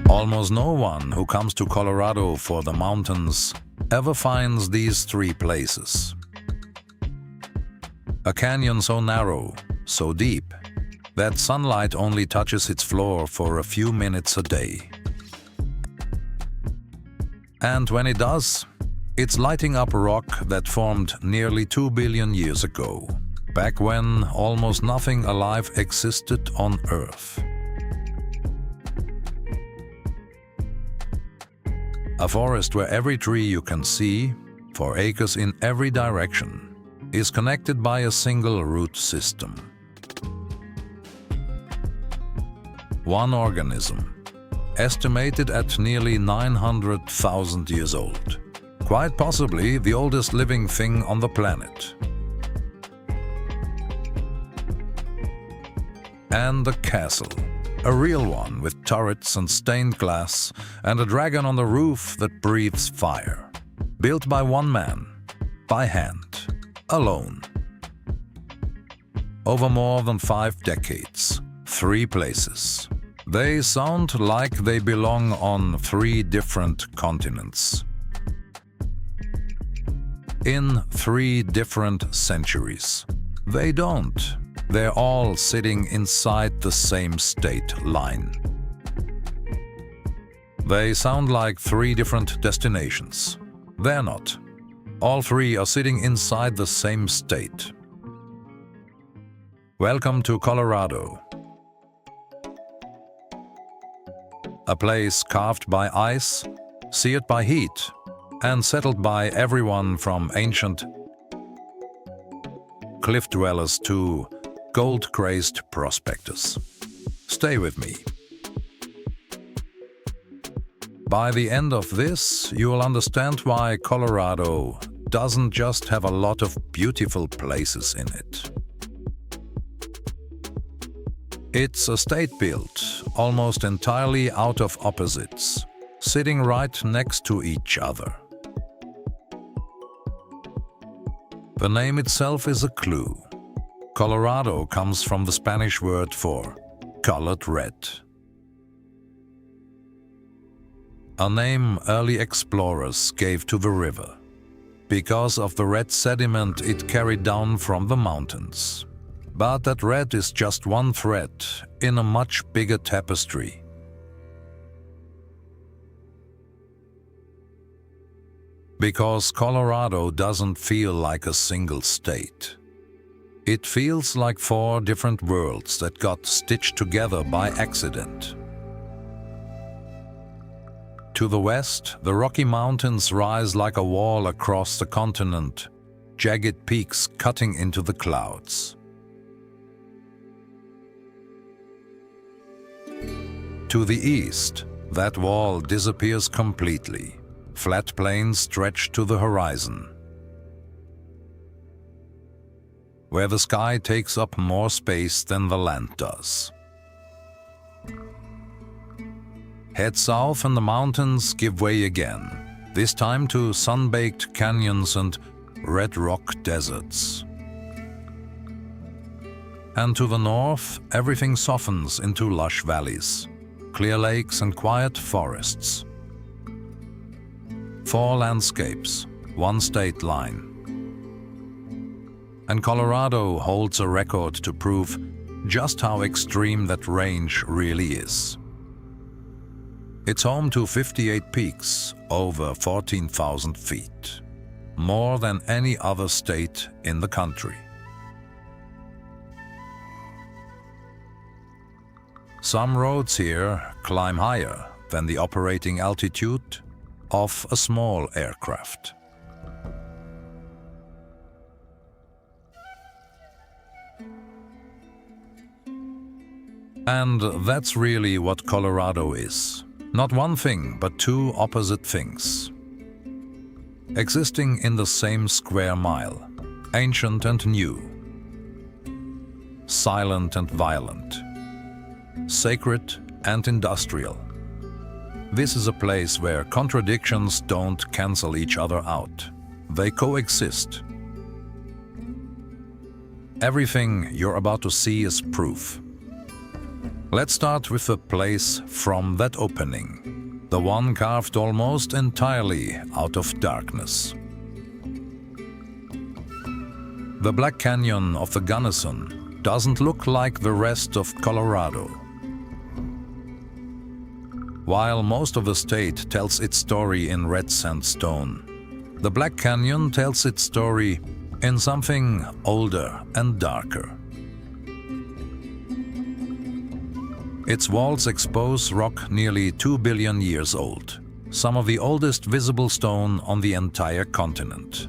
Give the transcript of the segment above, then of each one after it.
Almost no one who comes to Colorado for the mountains ever finds these three places. A canyon so narrow, so deep, that sunlight only touches its floor for a few minutes a day. And when it does, it's lighting up rock that formed nearly 2 billion years ago, back when almost nothing alive existed on Earth. A forest where every tree you can see, for acres in every direction, is connected by a single root system. One organism, estimated at nearly 900,000 years old, quite possibly the oldest living thing on the planet. And a castle, a real one with turrets and stained glass and a dragon on the roof that breathes fire. Built by one man, by hand, alone. Over more than 5 decades, 3 places. They sound like they belong on 3 different continents. In 3 different centuries. They don't. They're all sitting inside the same state line. They sound like 3 different destinations. They're not. All 3 are sitting inside the same state. Welcome to Colorado. A place carved by ice, seared by heat, and settled by everyone from ancient cliff dwellers to gold-crazed prospectors. Stay with me. By the end of this, you'll understand why Colorado doesn't just have a lot of beautiful places in it. It's a state built almost entirely out of opposites, sitting right next to each other. The name itself is a clue. Colorado comes from the Spanish word for colored red. A name early explorers gave to the river, because of the red sediment it carried down from the mountains. But that red is just one thread in a much bigger tapestry. Because Colorado doesn't feel like a single state. It feels like 4 different worlds that got stitched together by accident. To the west, the Rocky Mountains rise like a wall across the continent, jagged peaks cutting into the clouds. To the east, that wall disappears completely. Flat plains stretch to the horizon, where the sky takes up more space than the land does. Head south and the mountains give way again, this time to sun-baked canyons and red rock deserts. And to the north, everything softens into lush valleys, clear lakes and quiet forests. 4 landscapes, 1 state line. And Colorado holds a record to prove just how extreme that range really is. It's home to 58 peaks over 14,000 feet, more than any other state in the country. Some roads here climb higher than the operating altitude of a small aircraft. And that's really what Colorado is. Not one thing, but 2 opposite things. Existing in the same square mile, ancient and new, silent and violent, sacred and industrial. This is a place where contradictions don't cancel each other out. They coexist. Everything you're about to see is proof. Let's start with a place from that opening, the one carved almost entirely out of darkness. The Black Canyon of the Gunnison doesn't look like the rest of Colorado. While most of the state tells its story in red sandstone, the Black Canyon tells its story in something older and darker. Its walls expose rock nearly 2 billion years old, some of the oldest visible stone on the entire continent.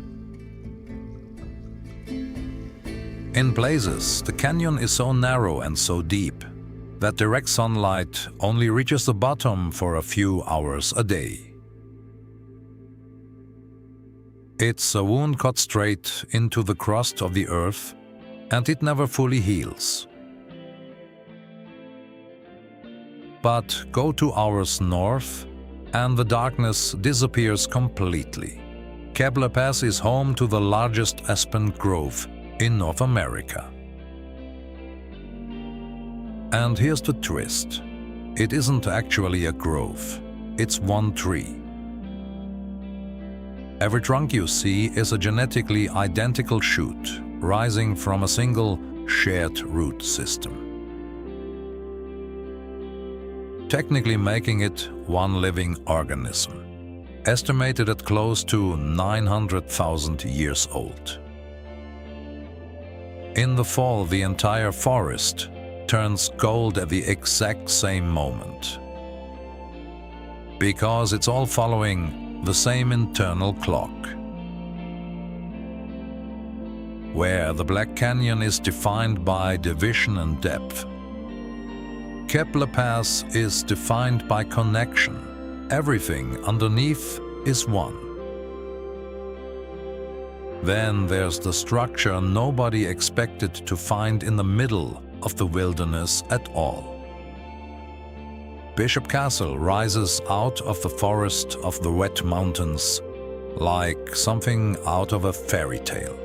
In places, the canyon is so narrow and so deep that direct sunlight only reaches the bottom for a few hours a day. It's a wound cut straight into the crust of the earth, and it never fully heals. But go 2 hours north, and the darkness disappears completely. Kebler Pass is home to the largest aspen grove in North America. And here's the twist. It isn't actually a grove. It's one tree. Every trunk you see is a genetically identical shoot, rising from a single shared root system, technically making it one living organism, estimated at close to 900,000 years old. In the fall, the entire forest turns gold at the exact same moment, because it's all following the same internal clock. Where the Black Canyon is defined by division and depth, Kebler Pass is defined by connection. Everything underneath is one. Then there's the structure nobody expected to find in the middle of the wilderness at all. Bishop Castle rises out of the forest of the Wet Mountains like something out of a fairy tale.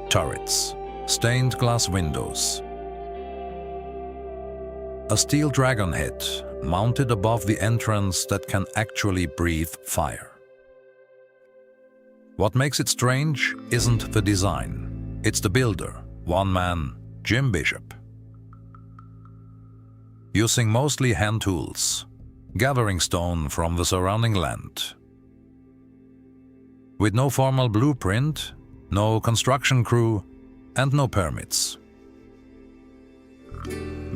Turrets, stained glass windows, a steel dragon head mounted above the entrance that can actually breathe fire. What makes it strange isn't the design, it's the builder, one man, Jim Bishop. Using mostly hand tools, gathering stone from the surrounding land. With no formal blueprint, no construction crew, and no permits.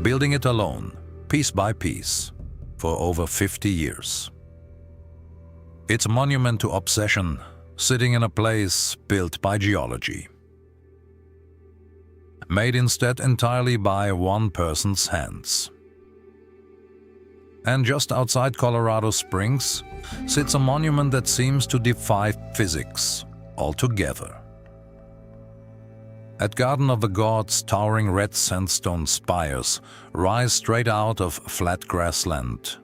Building it alone, piece by piece, for over 50 years. It's a monument to obsession, sitting in a place built by geology. Made instead entirely by one person's hands. And just outside Colorado Springs sits a monument that seems to defy physics altogether. At Garden of the Gods, towering red sandstone spires rise straight out of flat grassland,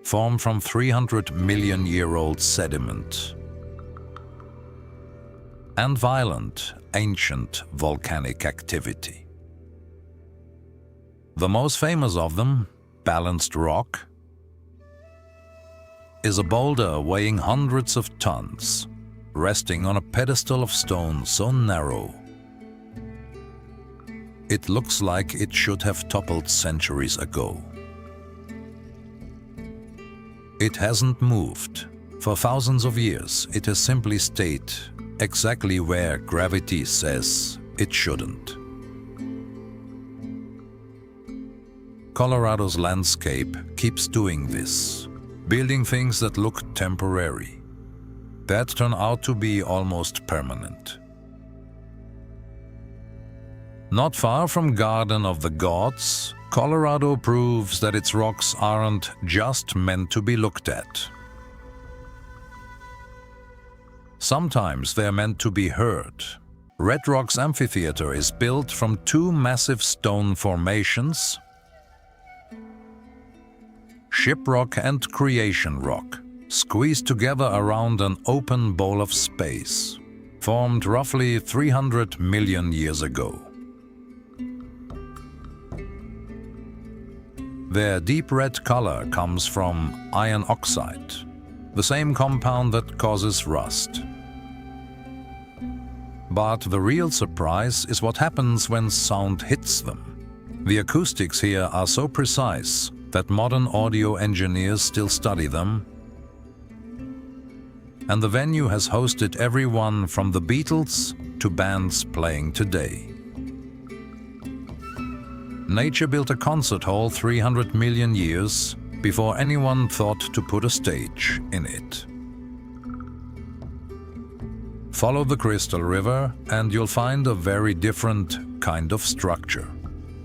formed from 300-million-year-old sediment and violent, ancient volcanic activity. The most famous of them, Balanced Rock, is a boulder weighing hundreds of tons, resting on a pedestal of stone so narrow it looks like it should have toppled centuries ago. It hasn't moved. For thousands of years, it has simply stayed exactly where gravity says it shouldn't. Colorado's landscape keeps doing this, building things that look temporary, that turn out to be almost permanent. Not far from Garden of the Gods, Colorado proves that its rocks aren't just meant to be looked at. Sometimes they're meant to be heard. Red Rock's amphitheater is built from two massive stone formations, Shiprock and Creation Rock, squeezed together around an open bowl of space, formed roughly 300 million years ago. Their deep red color comes from iron oxide, the same compound that causes rust. But the real surprise is what happens when sound hits them. The acoustics here are so precise that modern audio engineers still study them, and the venue has hosted everyone from the Beatles to bands playing today. Nature built a concert hall 300 million years before anyone thought to put a stage in it. Follow the Crystal River and you'll find a very different kind of structure,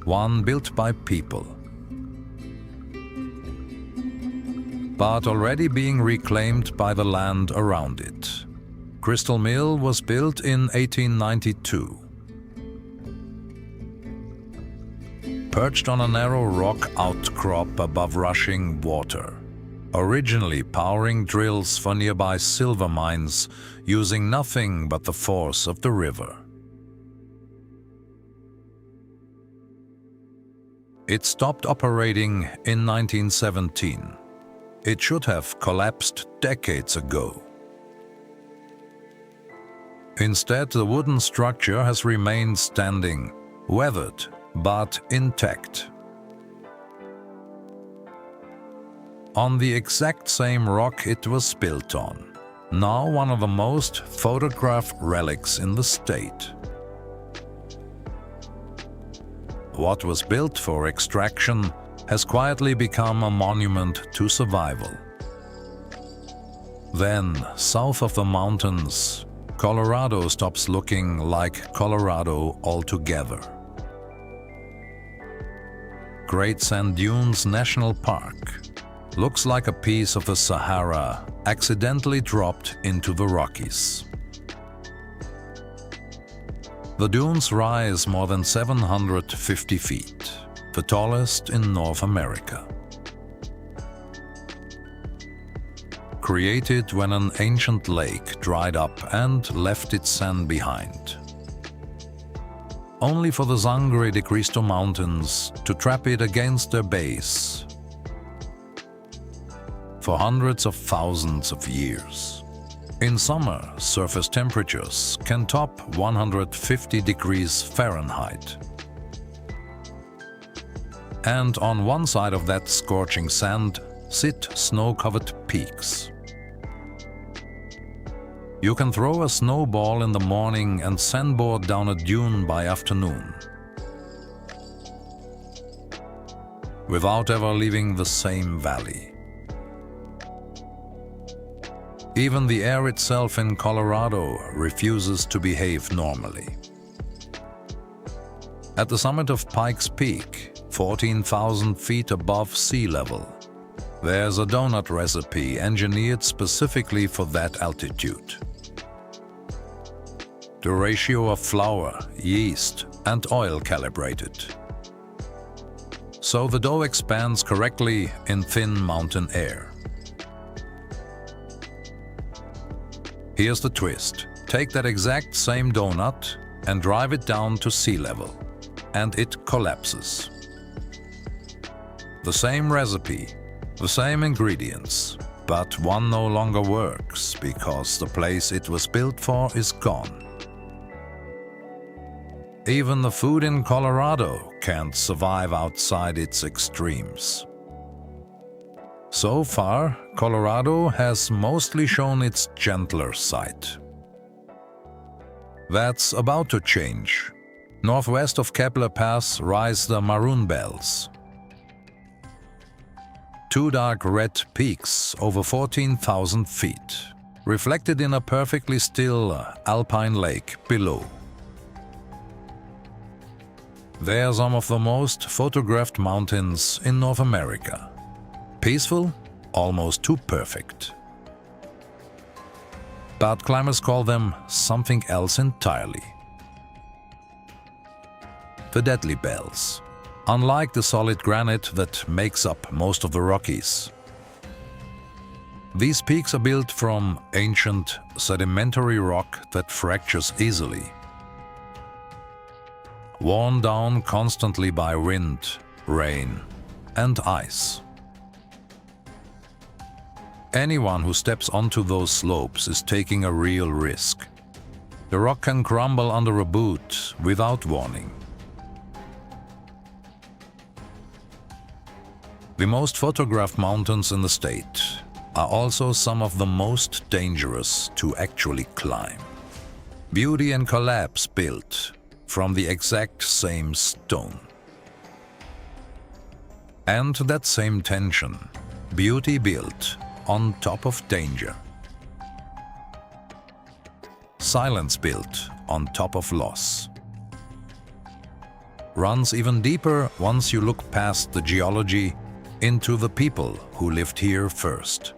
one built by people, but already being reclaimed by the land around it. Crystal Mill was built in 1892. Perched on a narrow rock outcrop above rushing water, originally powering drills for nearby silver mines using nothing but the force of the river. It stopped operating in 1917. It should have collapsed decades ago. Instead, the wooden structure has remained standing, weathered but intact. On the exact same rock it was built on, now one of the most photographed relics in the state. What was built for extraction has quietly become a monument to survival. Then, south of the mountains, Colorado stops looking like Colorado altogether. Great Sand Dunes National Park looks like a piece of the Sahara accidentally dropped into the Rockies. The dunes rise more than 750 feet, the tallest in North America. Created when an ancient lake dried up and left its sand behind, only for the Sangre de Cristo Mountains to trap it against their base for hundreds of thousands of years. In summer, surface temperatures can top 150 degrees Fahrenheit. And on one side of that scorching sand sit snow-covered peaks. You can throw a snowball in the morning and sandboard down a dune by afternoon, without ever leaving the same valley. Even the air itself in Colorado refuses to behave normally. At the summit of Pikes Peak, 14,000 feet above sea level, there's a donut recipe engineered specifically for that altitude. The ratio of flour, yeast, and oil calibrated, so the dough expands correctly in thin mountain air. Here's the twist. Take that exact same donut and drive it down to sea level, and it collapses. The same recipe, the same ingredients, but one no longer works because the place it was built for is gone. Even the food in Colorado can't survive outside its extremes. So far, Colorado has mostly shown its gentler side. That's about to change. Northwest of Kepler Pass rise the Maroon Bells. Two dark red peaks over 14,000 feet, reflected in a perfectly still alpine lake below. They're some of the most photographed mountains in North America. Peaceful, almost too perfect. But climbers call them something else entirely. The Deadly Bells. Unlike the solid granite that makes up most of the Rockies, these peaks are built from ancient sedimentary rock that fractures easily. Worn down constantly by wind, rain, and ice. Anyone who steps onto those slopes is taking a real risk. The rock can crumble under a boot without warning. The most photographed mountains in the state are also some of the most dangerous to actually climb. Beauty and collapse built from the exact same stone. And that same tension, beauty built on top of danger. Silence built on top of loss. Runs even deeper once you look past the geology into the people who lived here first.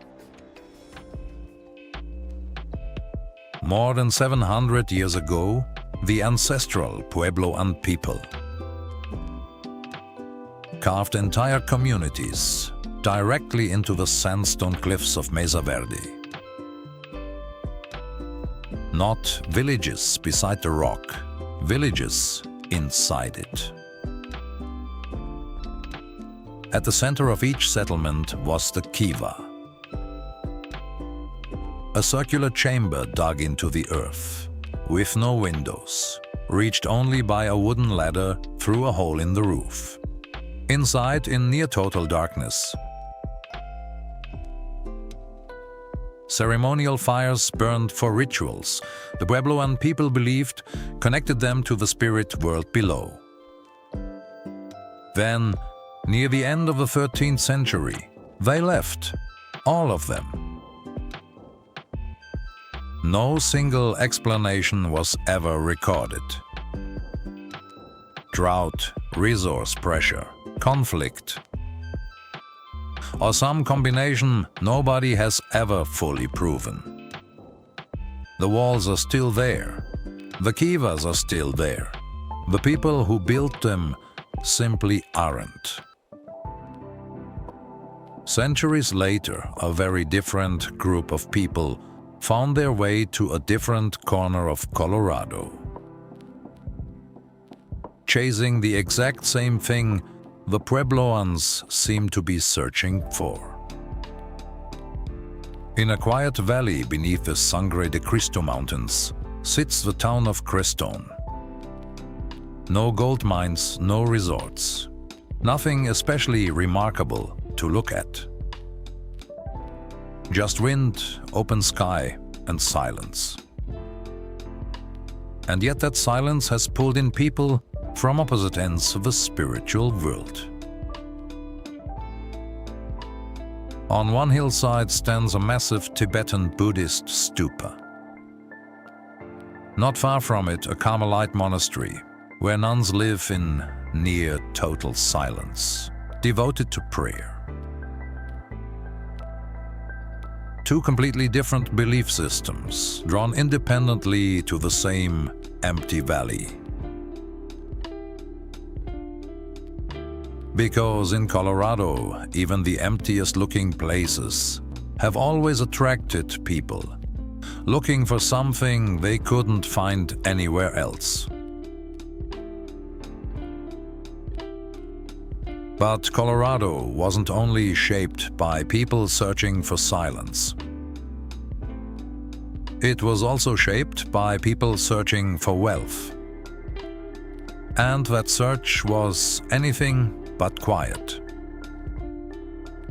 More than 700 years ago, the ancestral Puebloan people carved entire communities directly into the sandstone cliffs of Mesa Verde. Not villages beside the rock, villages inside it. At the center of each settlement was the kiva, a circular chamber dug into the earth, with no windows, reached only by a wooden ladder through a hole in the roof. Inside, in near total darkness, ceremonial fires burned for rituals the Puebloan people believed connected them to the spirit world below. Then, near the end of the 13th century, they left, all of them. No single explanation was ever recorded. Drought, resource pressure, conflict, or some combination nobody has ever fully proven. The walls are still there. The kivas are still there. The people who built them simply aren't. Centuries later, a very different group of people found their way to a different corner of Colorado, chasing the exact same thing the Puebloans seem to be searching for. In a quiet valley beneath the Sangre de Cristo Mountains sits the town of Crestone. No gold mines, no resorts, nothing especially remarkable to look at. Just wind, open sky, and silence. And yet that silence has pulled in people from opposite ends of the spiritual world. On one hillside stands a massive Tibetan Buddhist stupa. Not far from it, a Carmelite monastery, where nuns live in near total silence, devoted to prayer. Two completely different belief systems, drawn independently to the same empty valley. Because in Colorado, even the emptiest looking places have always attracted people, looking for something they couldn't find anywhere else. But Colorado wasn't only shaped by people searching for silence. It was also shaped by people searching for wealth. And that search was anything but quiet.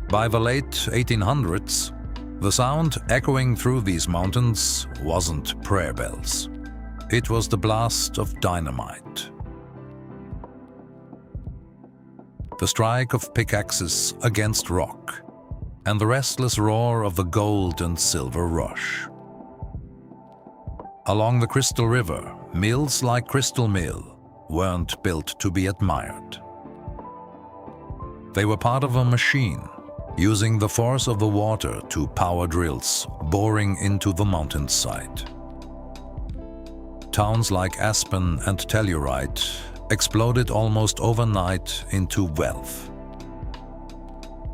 By the late 1800s, the sound echoing through these mountains wasn't prayer bells. It was the blast of dynamite. The strike of pickaxes against rock, and the restless roar of the gold and silver rush. Along the Crystal River, mills like Crystal Mill weren't built to be admired. They were part of a machine, using the force of the water to power drills boring into the mountainside. Towns like Aspen and Telluride exploded almost overnight into wealth.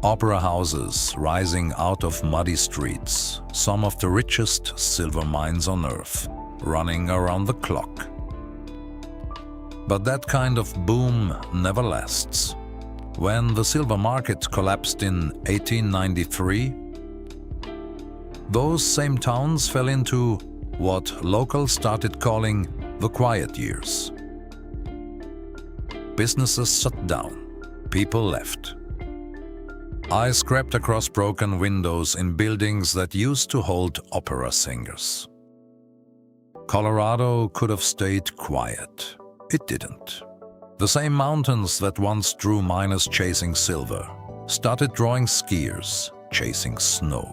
Opera houses rising out of muddy streets, some of the richest silver mines on earth, running around the clock. But that kind of boom never lasts. When the silver market collapsed in 1893, those same towns fell into what locals started calling the quiet years. Businesses shut down, people left. I scraped across broken windows in buildings that used to hold opera singers. Colorado could have stayed quiet. It didn't. The same mountains that once drew miners chasing silver started drawing skiers chasing snow.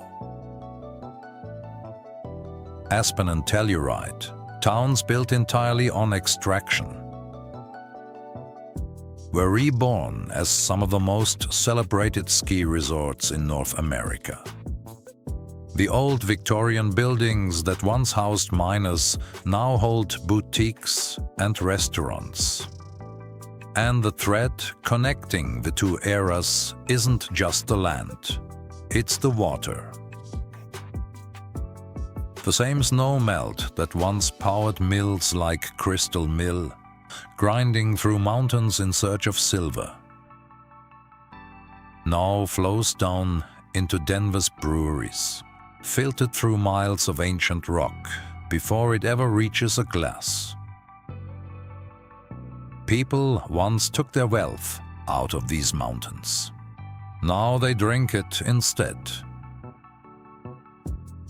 Aspen and Telluride, towns built entirely on extraction, were reborn as some of the most celebrated ski resorts in North America. The old Victorian buildings that once housed miners now hold boutiques and restaurants. And the thread connecting the two eras isn't just the land, it's the water. The same snow melt that once powered mills like Crystal Mill, grinding through mountains in search of silver, now flows down into Denver's breweries, filtered through miles of ancient rock before it ever reaches a glass. People once took their wealth out of these mountains. Now they drink it instead.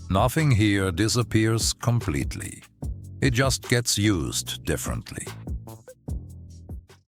Nothing here disappears completely. It just gets used differently.